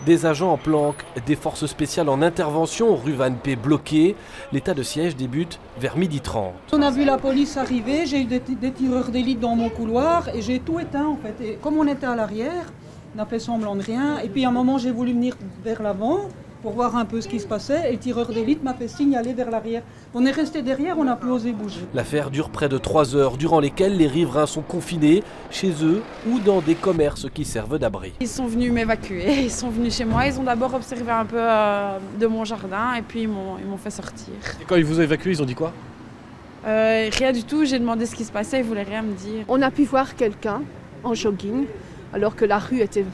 Des agents en planque, des forces spéciales en intervention, rue Van P bloquée. L'état de siège débute vers 12h30. On a vu la police arriver, j'ai eu des tireurs d'élite dans mon couloir et j'ai tout éteint en fait. Et comme on était à l'arrière, on a fait semblant de rien. Et puis à un moment j'ai voulu venir vers l'avant pour voir un peu ce qui se passait et le tireur d'élite m'a fait signaler vers l'arrière. On est resté derrière, on n'a plus osé bouger. L'affaire dure près de 3 heures, durant lesquelles les riverains sont confinés chez eux ou dans des commerces qui servent d'abri. Ils sont venus m'évacuer, ils sont venus chez moi, ils ont d'abord observé un peu de mon jardin et puis ils m'ont fait sortir. Et quand ils vous ont évacué, ils ont dit quoi? Rien du tout, j'ai demandé ce qui se passait, ils ne voulaient rien me dire. On a pu voir quelqu'un en jogging alors que la rue était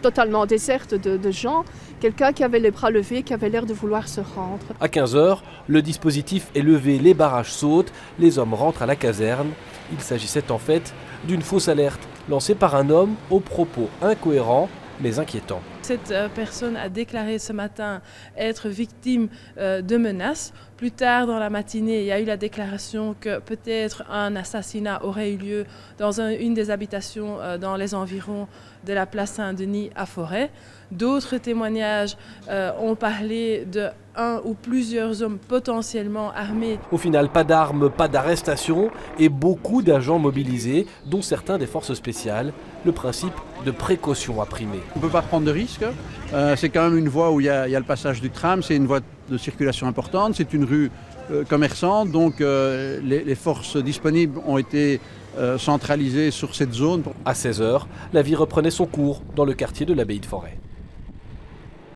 totalement déserte de gens, quelqu'un qui avait les bras levés, qui avait l'air de vouloir se rendre. À 15h, le dispositif est levé, les barrages sautent, les hommes rentrent à la caserne. Il s'agissait en fait d'une fausse alerte lancée par un homme aux propos incohérents mais inquiétants. Cette personne a déclaré ce matin être victime de menaces. Plus tard dans la matinée, il y a eu la déclaration que peut-être un assassinat aurait eu lieu dans une des habitations dans les environs de la place Saint-Denis à Forêt. D'autres témoignages ont parlé de un ou plusieurs hommes potentiellement armés. Au final, pas d'armes, pas d'arrestation et beaucoup d'agents mobilisés, dont certains des forces spéciales. Le principe de précaution a primé. On ne peut pas prendre de risques. C'est quand même une voie où il y a le passage du tram, c'est une voie de circulation importante, c'est une rue commerçante, donc les forces disponibles ont été centralisées sur cette zone. À 16h, la vie reprenait son cours dans le quartier de l'Abbaye de Forêt.